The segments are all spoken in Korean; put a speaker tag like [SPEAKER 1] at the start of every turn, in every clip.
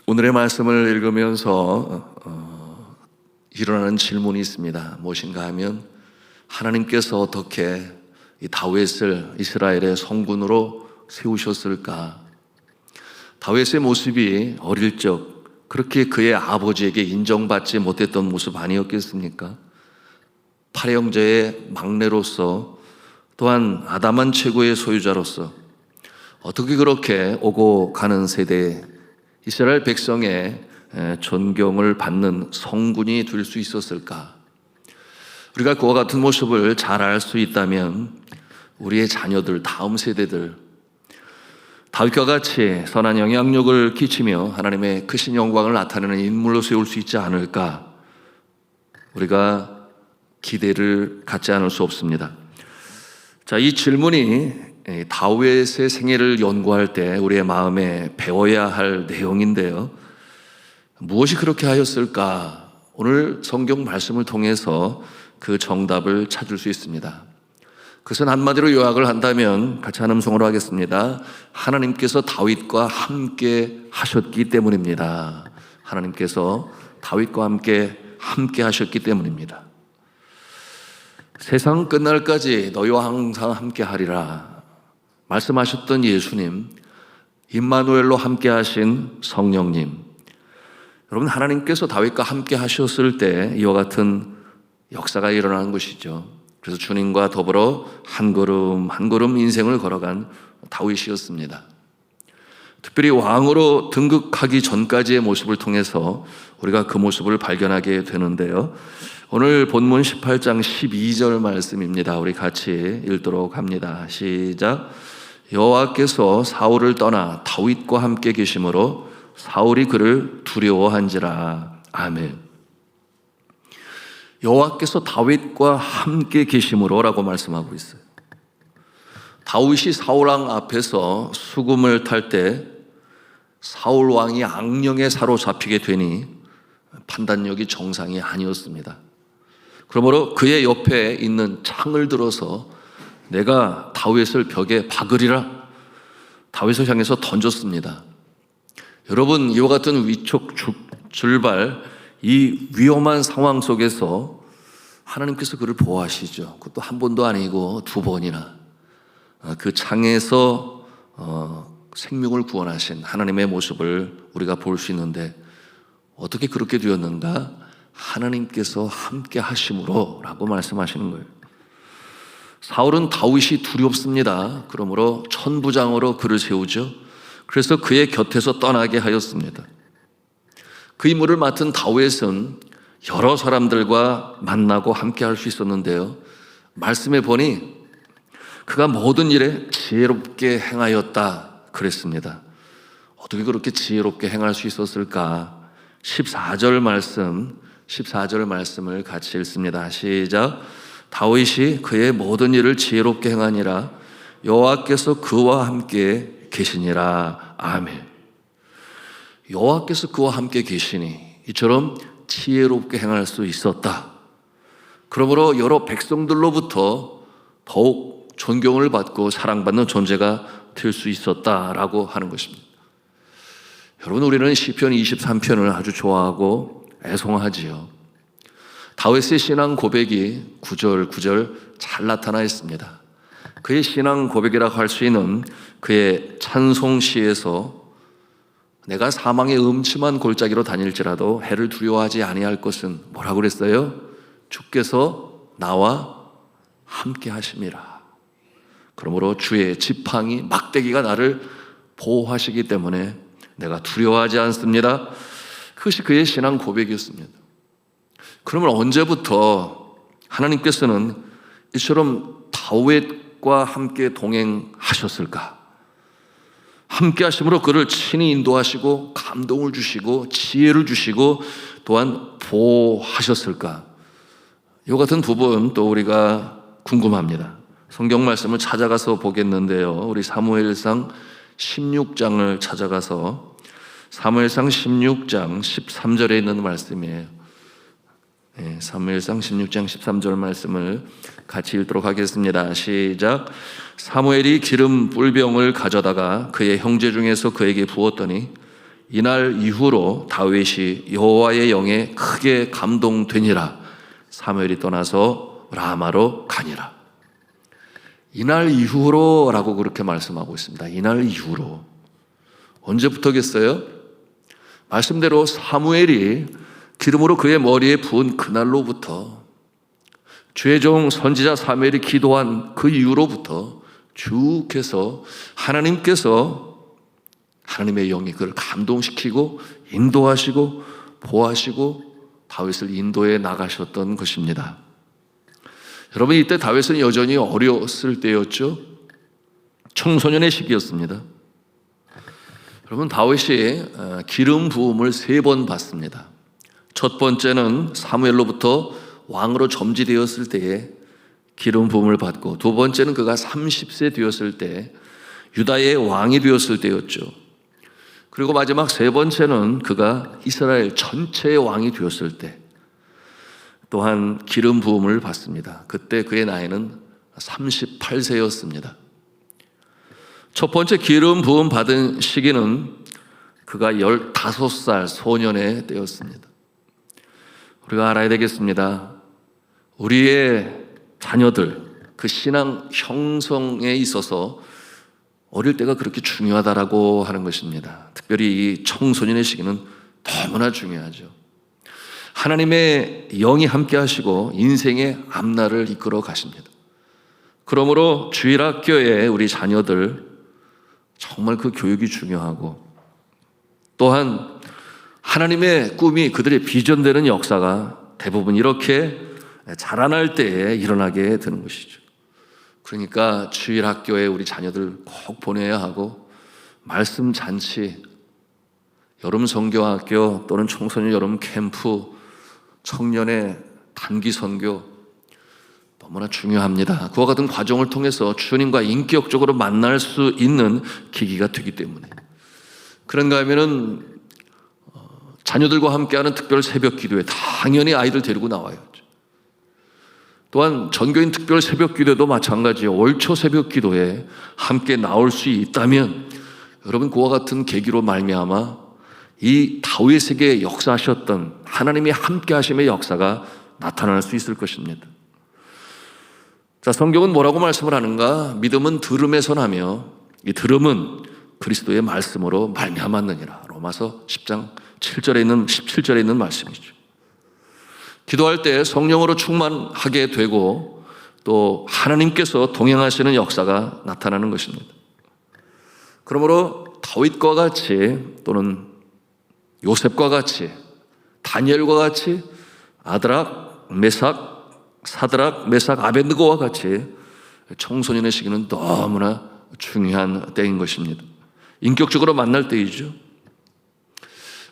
[SPEAKER 1] 오늘의 말씀을 읽으면서 일어나는 질문이 있습니다. 무엇인가 하면 하나님께서 어떻게 이 다윗을 이스라엘의 성군으로 세우셨을까? 다윗의 모습이 어릴 적 그렇게 그의 아버지에게 인정받지 못했던 모습 아니었겠습니까? 8형제의 막내로서 또한 아담한 최고의 소유자로서 어떻게 그렇게 오고 가는 세대에 이스라엘 백성의 존경을 받는 성군이 될 수 있었을까? 우리가 그와 같은 모습을 잘 알 수 있다면 우리의 자녀들, 다음 세대들 다윗과 같이 선한 영향력을 끼치며 하나님의 크신 영광을 나타내는 인물로 세울 수 있지 않을까? 우리가 기대를 갖지 않을 수 없습니다. 자, 이 질문이 다윗의 생애를 연구할 때 우리의 마음에 배워야 할 내용인데요. 무엇이 그렇게 하였을까? 오늘 성경 말씀을 통해서 그 정답을 찾을 수 있습니다. 그것은 한마디로 요약을 한다면 같이 한 음성으로 하겠습니다. 하나님께서 다윗과 함께 하셨기 때문입니다. 하나님께서 다윗과 함께 하셨기 때문입니다. 세상 끝날까지 너희와 항상 함께 하리라 말씀하셨던 예수님, 임마누엘로 함께 하신 성령님, 여러분, 하나님께서 다윗과 함께 하셨을 때 이와 같은 역사가 일어나는 것이죠. 그래서 주님과 더불어 한 걸음 한 걸음 인생을 걸어간 다윗이었습니다. 특별히 왕으로 등극하기 전까지의 모습을 통해서 우리가 그 모습을 발견하게 되는데요. 오늘 본문 18장 12절 말씀입니다. 우리 같이 읽도록 합니다. 시작. 여호와께서 사울을 떠나 다윗과 함께 계심으로 사울이 그를 두려워한지라. 아멘. 여호와께서 다윗과 함께 계심으로라고 말씀하고 있어요. 다윗이 사울 왕 앞에서 수금을 탈 때 사울 왕이 악령에 사로잡히게 되니 판단력이 정상이 아니었습니다. 그러므로 그의 옆에 있는 창을 들어서 내가 다윗을 벽에 박으리라 다윗을 향해서 던졌습니다. 여러분, 이와 같은 위촉출발 이 위험한 상황 속에서 하나님께서 그를 보호하시죠. 그것도 한 번도 아니고 두 번이나 그 창에서 생명을 구원하신 하나님의 모습을 우리가 볼 수 있는데 어떻게 그렇게 되었는가? 하나님께서 함께 하심으로 라고 말씀하시는 거예요. 사울은 다윗이 두렵습니다. 그러므로 천부장으로 그를 세우죠. 그래서 그의 곁에서 떠나게 하였습니다. 그 임무를 맡은 다윗은 여러 사람들과 만나고 함께 할 수 있었는데요. 말씀해 보니 그가 모든 일에 지혜롭게 행하였다 그랬습니다. 어떻게 그렇게 지혜롭게 행할 수 있었을까? 14절 말씀을 같이 읽습니다. 시작. 다윗이 그의 모든 일을 지혜롭게 행하니라 여호와께서 그와 함께 계시니라. 아멘. 여호와께서 그와 함께 계시니 이처럼 지혜롭게 행할 수 있었다. 그러므로 여러 백성들로부터 더욱 존경을 받고 사랑받는 존재가 될 수 있었다라고 하는 것입니다. 여러분, 우리는 시편 23편을 아주 좋아하고 애송하지요. 다윗의 신앙 고백이 구절구절 잘 나타나 있습니다. 그의 신앙 고백이라고 할 수 있는 그의 찬송시에서 내가 사망의 음침한 골짜기로 다닐지라도 해를 두려워하지 아니할 것은 뭐라고 그랬어요? 주께서 나와 함께 하심이라. 그러므로 주의 지팡이 막대기가 나를 보호하시기 때문에 내가 두려워하지 않습니다. 그것이 그의 신앙 고백이었습니다. 그러면 언제부터 하나님께서는 이처럼 다윗과 함께 동행하셨을까? 함께 하심으로 그를 친히 인도하시고 감동을 주시고 지혜를 주시고 또한 보호하셨을까? 이 같은 부분 또 우리가 궁금합니다. 성경 말씀을 찾아가서 보겠는데요. 우리 사무엘상 16장을 찾아가서 사무엘상 16장 13절에 있는 말씀이에요. 사무엘상 16장 13절 말씀을 같이 읽도록 하겠습니다. 시작. 사무엘이 기름 뿔병을 가져다가 그의 형제 중에서 그에게 부었더니 이날 이후로 다윗이 여호와의 영에 크게 감동되니라. 사무엘이 떠나서 라마로 가니라. 이날 이후로 라고 그렇게 말씀하고 있습니다. 이날 이후로. 언제부터겠어요? 말씀대로 사무엘이 기름으로 그의 머리에 부은 그날로부터, 주의 종 선지자 사무엘이 기도한 그 이후로부터 쭉 해서 하나님의 영이 그를 감동시키고 인도하시고 보호하시고 다윗을 인도해 나가셨던 것입니다. 여러분, 이때 다윗은 여전히 어렸을 때였죠. 청소년의 시기였습니다. 여러분, 다윗이 기름 부음을 3번 받습니다. 첫 번째는 사무엘로부터 왕으로 점지되었을 때에 기름 부음을 받고, 두 번째는 그가 30세 되었을 때 유다의 왕이 되었을 때였죠. 그리고 마지막 3번째는 그가 이스라엘 전체의 왕이 되었을 때 또한 기름 부음을 받습니다. 그때 그의 나이는 38세였습니다. 첫 번째 기름 부음 받은 시기는 그가 15살 소년의 때였습니다. 우리가 알아야 되겠습니다. 우리의 자녀들, 그 신앙 형성에 있어서 어릴 때가 그렇게 중요하다라고 하는 것입니다. 특별히 이 청소년의 시기는 너무나 중요하죠. 하나님의 영이 함께 하시고 인생의 앞날을 이끌어 가십니다. 그러므로 주일학교에 우리 자녀들 정말 그 교육이 중요하고, 또한 하나님의 꿈이 그들의 비전되는 역사가 대부분 이렇게 자라날 때에 일어나게 되는 것이죠. 그러니까 주일학교에 우리 자녀들 꼭 보내야 하고, 말씀 잔치, 여름 선교학교 또는 청소년 여름 캠프, 청년의 단기 선교 너무나 중요합니다. 그와 같은 과정을 통해서 주님과 인격적으로 만날 수 있는 계기가 되기 때문에. 그런가 하면은 자녀들과 함께하는 특별 새벽 기도에 당연히 아이들 데리고 나와야죠. 또한 전교인 특별 새벽 기도도 마찬가지예요. 월초 새벽 기도에 함께 나올 수 있다면 여러분, 그와 같은 계기로 말미암아 이 다윗에게 역사하셨던 하나님이 함께 하심의 역사가 나타날 수 있을 것입니다. 자, 성경은 뭐라고 말씀을 하는가? 믿음은 들음에서 나며 이 들음은 그리스도의 말씀으로 말미암았느니라. 로마서 10장 17절에 있는 말씀이죠. 기도할 때 성령으로 충만하게 되고 또 하나님께서 동행하시는 역사가 나타나는 것입니다. 그러므로 다윗과 같이 또는 요셉과 같이 다니엘과 같이 아드락, 메삭, 사드락, 메삭, 아벳느고와 같이 청소년의 시기는 너무나 중요한 때인 것입니다. 인격적으로 만날 때이죠.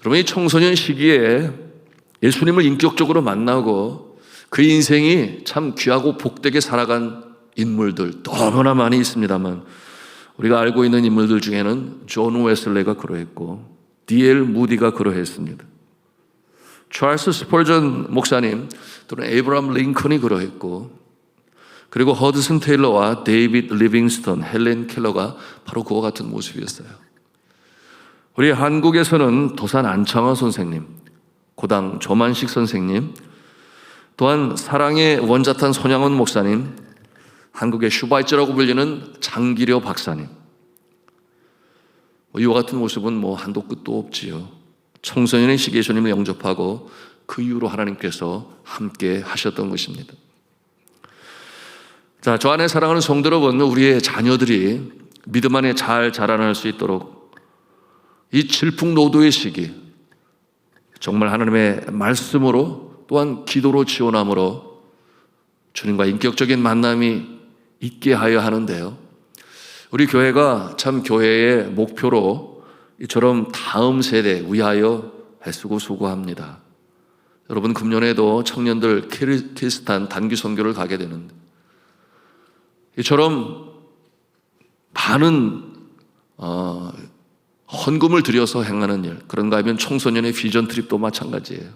[SPEAKER 1] 여러분, 이 청소년 시기에 예수님을 인격적으로 만나고 그 인생이 참 귀하고 복되게 살아간 인물들 너무나 많이 있습니다만, 우리가 알고 있는 인물들 중에는 존 웨슬레가 그러했고 D.L. 무디가 그러했습니다. 찰스 스펄전 목사님 또는 에이브라함 링컨이 그러했고, 그리고 허드슨 테일러와 데이빗 리빙스턴, 헬렌 켈러가 바로 그와 같은 모습이었어요. 우리 한국에서는 도산 안창호 선생님, 고당 조만식 선생님, 또한 사랑의 원자탄 손양원 목사님, 한국의 슈바이처라고 불리는 장기려 박사님, 이와 같은 모습은 한도 끝도 없지요. 청소년의 시기에 주님을 영접하고 그 이후로 하나님께서 함께 하셨던 것입니다. 자, 저 안에 사랑하는 성도 여러분, 우리의 자녀들이 믿음 안에 잘 자라날 수 있도록 이 질풍노도의 시기, 정말 하나님의 말씀으로 또한 기도로 지원함으로 주님과 인격적인 만남이 있게 하여 하는데요, 우리 교회가 참 교회의 목표로 이처럼 다음 세대 위하여 애쓰고 수고합니다. 여러분, 금년에도 청년들 키르기스탄 단기 선교를 가게 되는데, 이처럼 많은 헌금을 들여서 행하는 일, 그런가 하면 청소년의 비전 트립도 마찬가지예요.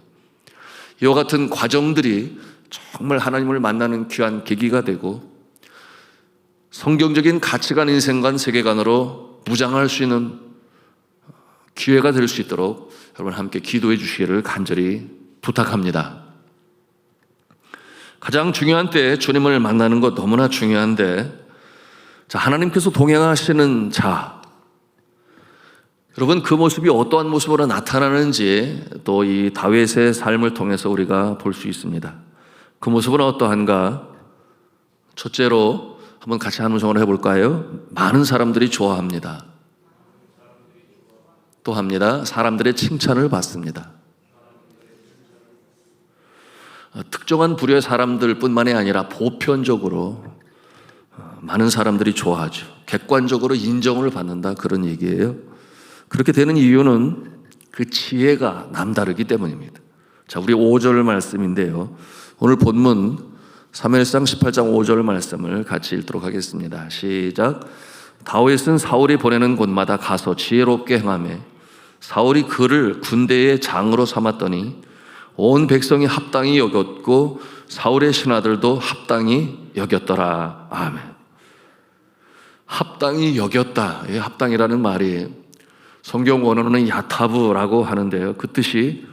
[SPEAKER 1] 이와 같은 과정들이 정말 하나님을 만나는 귀한 계기가 되고 성경적인 가치관, 인생관, 세계관으로 무장할 수 있는 기회가 될 수 있도록 여러분 함께 기도해 주시기를 간절히 부탁합니다. 가장 중요한 때에 주님을 만나는 것 너무나 중요한데, 자, 하나님께서 동행하시는 자, 여러분 그 모습이 어떠한 모습으로 나타나는지 또 이 다윗의 삶을 통해서 우리가 볼 수 있습니다. 그 모습은 어떠한가? 첫째로 한번 같이 한 음성으로 해볼까요? 많은 사람들이 좋아합니다. 또 합니다. 사람들의 칭찬을 받습니다. 특정한 부류의 사람들 뿐만이 아니라 보편적으로 많은 사람들이 좋아하죠. 객관적으로 인정을 받는다, 그런 얘기예요. 그렇게 되는 이유는 그 지혜가 남다르기 때문입니다. 자, 우리 5절 말씀인데요. 오늘 본문 사무엘상 18장 5절 말씀을 같이 읽도록 하겠습니다. 시작. 다윗은 사울이 보내는 곳마다 가서 지혜롭게 행하며 사울이 그를 군대의 장으로 삼았더니 온 백성이 합당히 여겼고 사울의 신하들도 합당히 여겼더라. 아멘. 합당히 여겼다. 이 합당이라는 말이 성경 원어로는 야타브라고 하는데요. 그 뜻이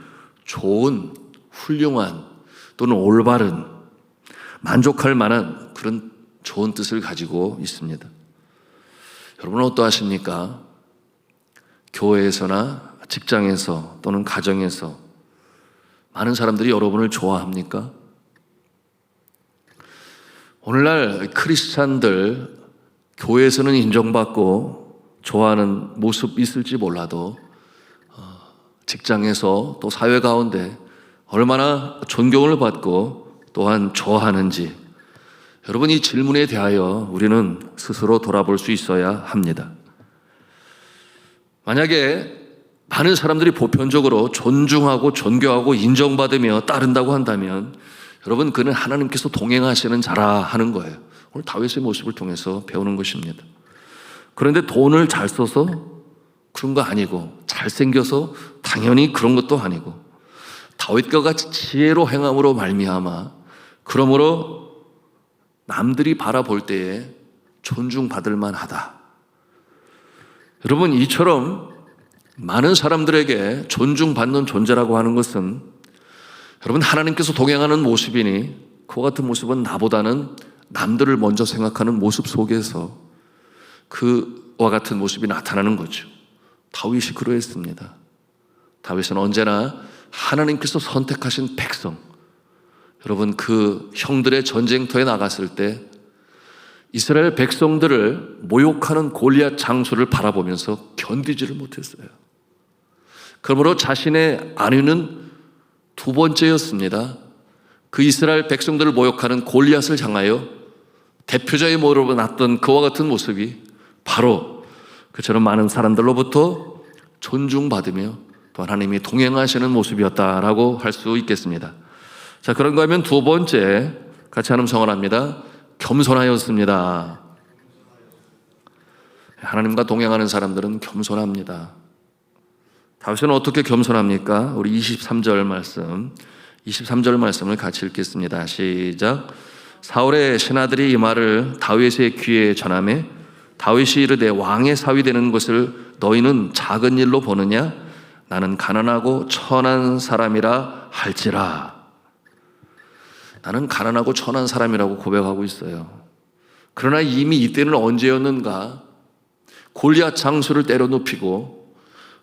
[SPEAKER 1] 좋은, 훌륭한 또는 올바른, 만족할 만한 그런 좋은 뜻을 가지고 있습니다. 여러분은 어떠하십니까? 교회에서나 직장에서 또는 가정에서 많은 사람들이 여러분을 좋아합니까? 오늘날 크리스찬들 교회에서는 인정받고 좋아하는 모습 있을지 몰라도 직장에서 또 사회 가운데 얼마나 존경을 받고 또한 좋아하는지, 여러분 이 질문에 대하여 우리는 스스로 돌아볼 수 있어야 합니다. 만약에 많은 사람들이 보편적으로 존중하고 존경하고 인정받으며 따른다고 한다면 여러분 그는 하나님께서 동행하시는 자라 하는 거예요. 오늘 다윗의 모습을 통해서 배우는 것입니다. 그런데 돈을 잘 써서 그런 거 아니고, 잘생겨서 당연히 그런 것도 아니고, 다윗과 같이 지혜로 행함으로 말미암아 그러므로 남들이 바라볼 때에 존중받을 만하다. 여러분 이처럼 많은 사람들에게 존중받는 존재라고 하는 것은 여러분 하나님께서 동행하는 모습이니 그와 같은 모습은 나보다는 남들을 먼저 생각하는 모습 속에서 그와 같은 모습이 나타나는 거죠. 다윗이 그러했습니다. 다윗은 언제나 하나님께서 선택하신 백성, 여러분 그 형들의 전쟁터에 나갔을 때 이스라엘 백성들을 모욕하는 골리앗 장수를 바라보면서 견디지를 못했어요. 그러므로 자신의 안위는 두 번째였습니다. 그 이스라엘 백성들을 모욕하는 골리앗을 향하여 대표자의 모습으로 났던 그와 같은 모습이 바로 그처럼 많은 사람들로부터 존중받으며 또 하나님이 동행하시는 모습이었다라고 할 수 있겠습니다. 자, 그런가 하면 두 번째 같이 하는 성을 합니다. 겸손하였습니다. 하나님과 동행하는 사람들은 겸손합니다. 다윗은 어떻게 겸손합니까? 우리 23절 말씀을 같이 읽겠습니다. 시작. 사울의 신하들이 이 말을 다윗의 귀에 전하매 다윗이 이르되 왕의 사위 되는 것을 너희는 작은 일로 보느냐? 나는 가난하고 천한 사람이라 할지라. 나는 가난하고 천한 사람이라고 고백하고 있어요. 그러나 이미 이때는 언제였는가? 골리앗 장수를 때려 눕히고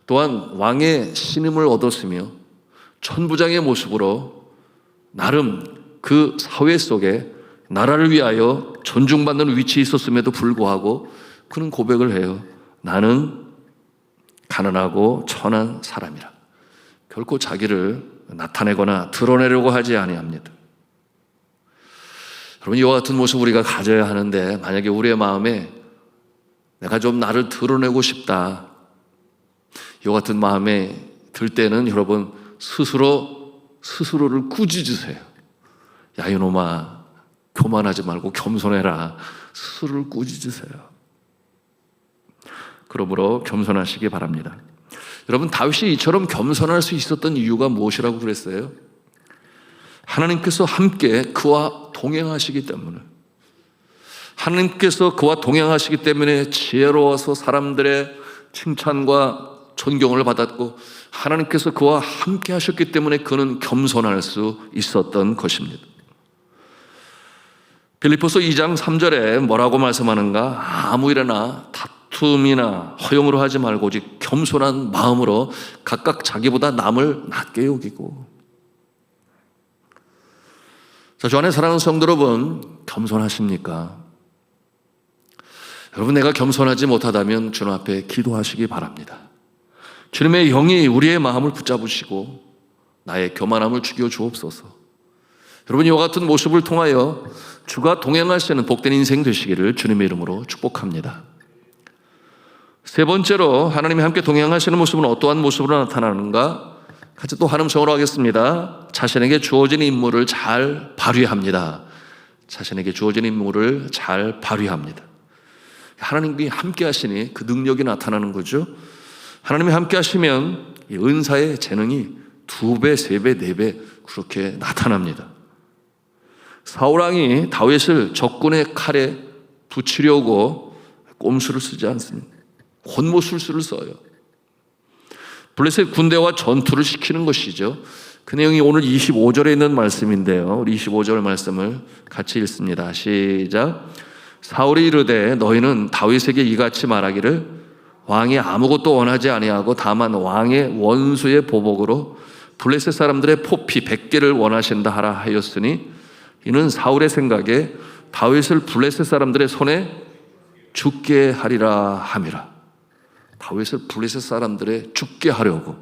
[SPEAKER 1] 또한 왕의 신임을 얻었으며 천부장의 모습으로 나름 그 사회 속에 나라를 위하여 존중받는 위치에 있었음에도 불구하고 그는 고백을 해요. 나는 가난하고 천한 사람이라. 결코 자기를 나타내거나 드러내려고 하지 아니합니다. 여러분 이와 같은 모습 우리가 가져야 하는데, 만약에 우리의 마음에 내가 좀 나를 드러내고 싶다, 이와 같은 마음에 들 때는 여러분 스스로를 꾸짖으세요. 야 이놈아, 교만하지 말고 겸손해라. 스스로를 꾸짖으세요. 그러므로 겸손하시기 바랍니다. 여러분 다윗이 이처럼 겸손할 수 있었던 이유가 무엇이라고 그랬어요? 하나님께서 함께 그와 동행하시기 때문에, 하나님께서 그와 동행하시기 때문에 지혜로워서 사람들의 칭찬과 존경을 받았고, 하나님께서 그와 함께 하셨기 때문에 그는 겸손할 수 있었던 것입니다. 빌립보서 2장 3절에 뭐라고 말씀하는가? 아무 일이나 다툼이나 허용으로 하지 말고 오직 겸손한 마음으로 각각 자기보다 남을 낮게 여기고. 자, 주 안에 사랑하는 성도 여러분, 겸손하십니까? 여러분, 내가 겸손하지 못하다면 주님 앞에 기도하시기 바랍니다. 주님의 영이 우리의 마음을 붙잡으시고 나의 교만함을 죽여 주옵소서. 여러분, 이와 같은 모습을 통하여 주가 동행하시는 복된 인생 되시기를 주님의 이름으로 축복합니다. 세 번째로 하나님이 함께 동행하시는 모습은 어떠한 모습으로 나타나는가? 같이 또 한음성으로 하겠습니다. 자신에게 주어진 임무를 잘 발휘합니다. 자신에게 주어진 임무를 잘 발휘합니다. 하나님이 함께 하시니 그 능력이 나타나는 거죠. 하나님이 함께 하시면 이 은사의 재능이 2배, 3배, 4배 그렇게 나타납니다. 사울왕이 다윗을 적군의 칼에 붙이려고 꼼수를 쓰지 않습니다. 권모술수를 써요. 블레셋 군대와 전투를 시키는 것이죠. 그 내용이 오늘 25절에 있는 말씀인데요. 우리 25절 말씀을 같이 읽습니다. 시작. 사울이 이르되 너희는 다윗에게 이같이 말하기를 왕이 아무것도 원하지 아니하고 다만 왕의 원수의 보복으로 블레셋 사람들의 포피 100개를 원하신다 하라 하였으니 이는 사울의 생각에 다윗을 블레셋 사람들의 손에 죽게 하리라 함이라. 다윗을 블레셋 사람들의 죽게 하려고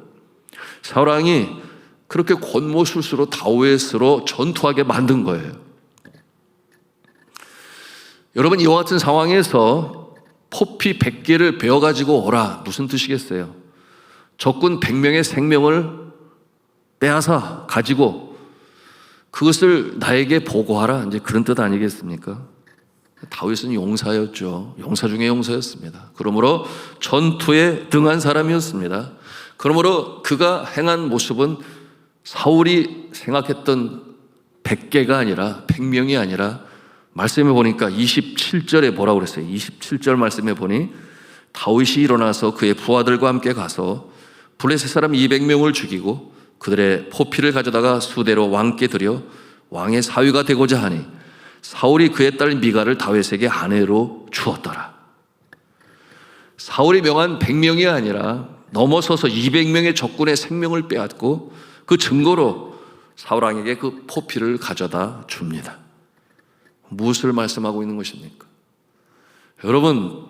[SPEAKER 1] 사울 왕이 그렇게 권모술수로 다윗으로 전투하게 만든 거예요. 여러분, 이와 같은 상황에서 포피 100개를 베어가지고 오라, 무슨 뜻이겠어요? 적군 100명의 생명을 빼앗아 가지고 그것을 나에게 보고하라, 이제 그런 뜻 아니겠습니까? 다윗은 용사였죠. 용사 중에 용사였습니다. 그러므로 전투에 등한 사람이었습니다. 그러므로 그가 행한 모습은 사울이 생각했던 100개가 아니라 100명이 아니라 말씀해 보니까 27절에 뭐라고 그랬어요? 27절 말씀해 보니 다윗이 일어나서 그의 부하들과 함께 가서 블레셋 사람 200명을 죽이고 그들의 포피를 가져다가 수대로 왕께 드려 왕의 사위가 되고자 하니 사울이 그의 딸 미갈을 다윗에게 아내로 주었더라. 사울이 명한 100명이 아니라 넘어서서 200명의 적군의 생명을 빼앗고 그 증거로 사울 왕에게 그 포피를 가져다 줍니다. 무엇을 말씀하고 있는 것입니까? 여러분,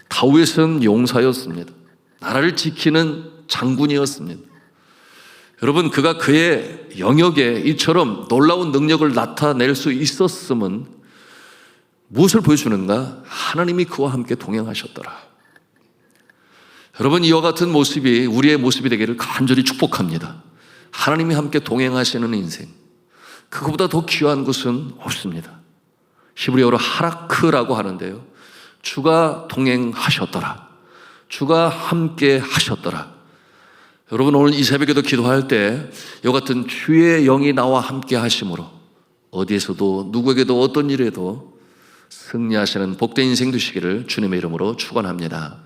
[SPEAKER 1] 다윗은 용사였습니다. 나라를 지키는 장군이었습니다. 여러분, 그가 그의 영역에 이처럼 놀라운 능력을 나타낼 수 있었음은 무엇을 보여주는가? 하나님이 그와 함께 동행하셨더라. 여러분, 이와 같은 모습이 우리의 모습이 되기를 간절히 축복합니다. 하나님이 함께 동행하시는 인생, 그거보다 더 귀한 것은 없습니다. 히브리어로 하라크라고 하는데요, 주가 동행하셨더라, 주가 함께 하셨더라. 여러분, 오늘 이 새벽에도 기도할 때 이와 같은 주의 영이 나와 함께 하심으로 어디에서도 누구에게도 어떤 일에도 승리하시는 복된 인생 되시기를 주님의 이름으로 축원합니다.